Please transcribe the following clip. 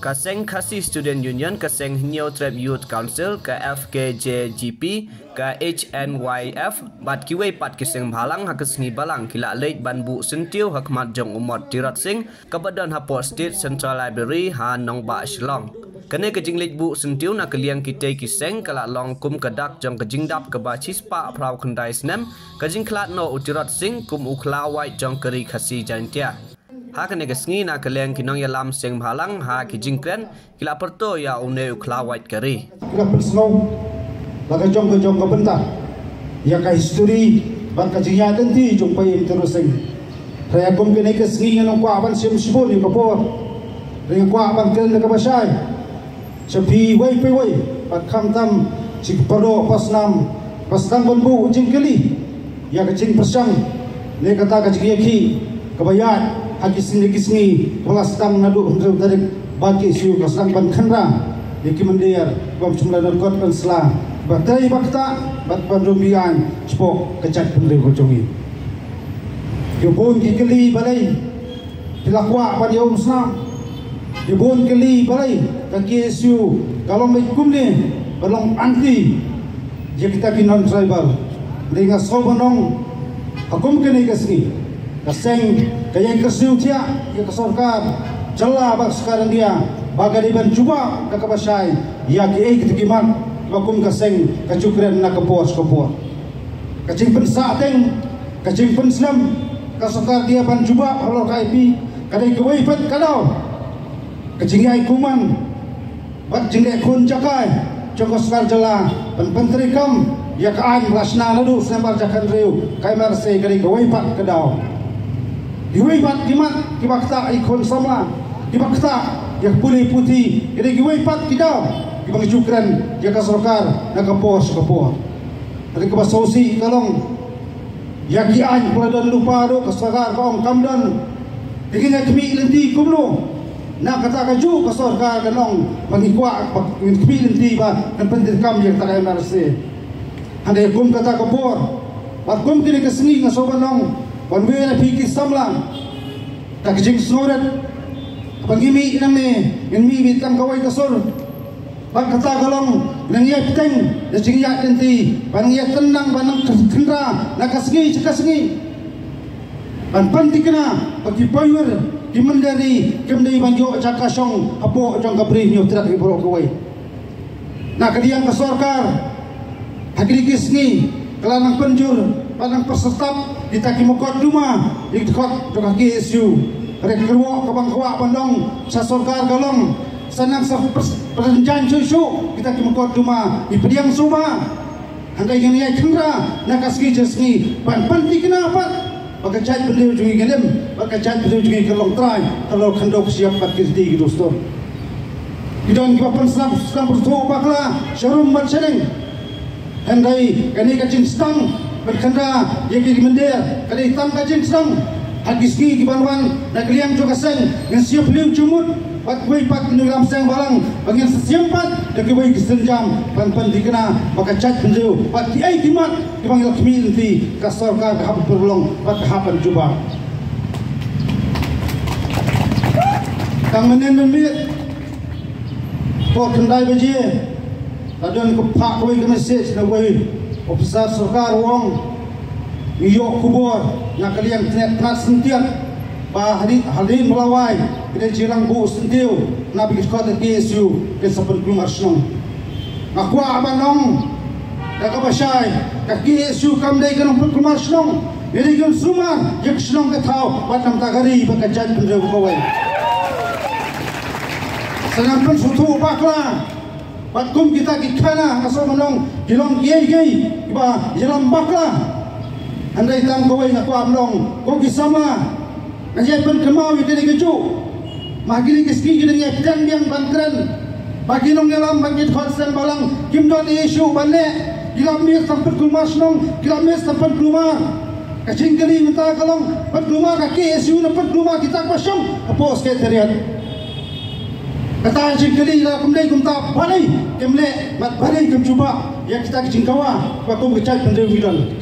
Kaseng Khasi Student Union, Kaseng New Trap Youth Council, KFKJGP, KHNYF, Bat Kiway Pat Kiseng Balang, Hakesni Balang, Kila Late Banbu Sentiu, Hakmat Jong Umot Tirat Singh, Kabadan Haport State Central Library, Ha Nong Ba Shillong. Kene kejing late bu sentiu na keliang kita kiseng kalak long kum kedak jong kejing dap keba cispa prau kendai senem, kejing kelat no utirat sing kum ukla white jong keri Khasi jantia. Ha kene kesngi na keliang kinong yalam seng balang ha kejing kren kila perto ya une ukla white keri. Kila persno laga jong ke bentar ya ka history ban kejing ya tenti jong pai terus sing. Raya kum kene kesngi nong kwa ban sim sibon ni kapor. Ring kwa ban kren ka basai. Sepi wai pe wai pat kham tam cik perdo pas nam banbu jing keli ya kecing persang ne kata kecing yaki kebayat haki singi kelas tam nadu untuk tarik bagi siu kelas tam ban khandra yaki mendiar bam jumlah dan kot pensela batai bakta bat pandumbian spok kecat pendiri kocongi yobon keli balai dilakwa pada yom senam yobon keli balai kaki isu kalau mekum ni belum anti jika kita non tribal dengan sobanong hukum kini kesini keseng kaya kesiu dia ya kesorkar celah bak sekarang dia bagai diban cuba kakabasai ya ki kita kimat hukum keseng kecukren nak kepos kecing pensateng kecing penslam kesorkar dia ban cuba kalau kaipi kadai kewaipat kalau kecing ai kuman bat jengek kun cakai cokos kar jala penteri kam ya kaan rasna ladu sembar jakan riu kai marse kali gawai pat kedau diwai pat kimat kibakta ikon sama kibakta ya pulih putih kali gawai pat kidau kibang cukran ya kasorkar na kapos ada kebasosi kalong ya kian peladan lupa do kasorkar kaong kamdan dikina kemi lenti kumlo nak kata kaju kasor ka kanong pangikwa pagpilin ti ba kan pendirkam yang takay marse hande kum kata kapor at kum kini kasngi nga sobanong wanwe na piki samlang takjing snorat pangimi nang ne mi bitam kawai kasor bag kata kalong nang yat teng da jingya tenti pangyat tenang banang kendra nakasngi cikasngi ban pantikna pagi power dimendari kemdai banjo cakasong apo jong kabri nyo trak ibro kawai nak kediang kesorkar hakiri kisni kelanang penjur panang persertap ditaki mokot duma dikot jong kaki isu rek kerwo kabang kawa pandong sasorkar galong sanang sa perjanjian susu kita ki mokot duma ipediang suma handai ngani ai kendra nakasgi jesni pan panti kenapa Bagacat beliau juga gelem, bagacat beliau juga kelong try, kalau kandok siap pakai gitu store. Kita ni papan senap bertuah bakla, showroom bersedeng. Handai kani kacing stang berkanda, ya kiri mendir, kani hitam kacing stang. Hagiski di banwan, nak liang juga seng, yang siap beliau cumut. Pat wei pat nulam seng balang, bagian sesiampat, dak wei kesenjam, pan dikena, bagacat beliau. Pat kiai kimat, dipanggil community, kasorkar kahap berulung, pat kahapan cuba. Kang menen mit, pot kendai baji, tadon kepak wei ke message na wei, officer sorkar wong, iyok kubur, nak kalian tenas sentiat. Bah hadin melawai kita jirang bu sentiu nabi kota KSU ke sapan kelumar senong akwa abanong kakabasai ka KSU kamdai kanong kelumar senong jadi kan sumar jak senong ke tau batam tagari bakajat pendeu kawai senampan sutu bakla batkum kita kikana aso menong hilong kiai iba jalan bakla andai tang kawai akwa abanong ko kisama Najai pun kemau itu dikeju, magili keski kita ni pedan yang bangkran, bagi nong dalam bagi khotsen balang, kimdon isu balik, kilamis sampai keluar senong, kilamis sampai keluar, kacing kali minta kalong, pat keluar kaki isu dapat keluar kita pasang, apa sekretariat, kata kacing kali lah kumdai kumta balai, kemle mat balai kem cuba, ya kita kacing kawa, bakum kecai pendiri bidan.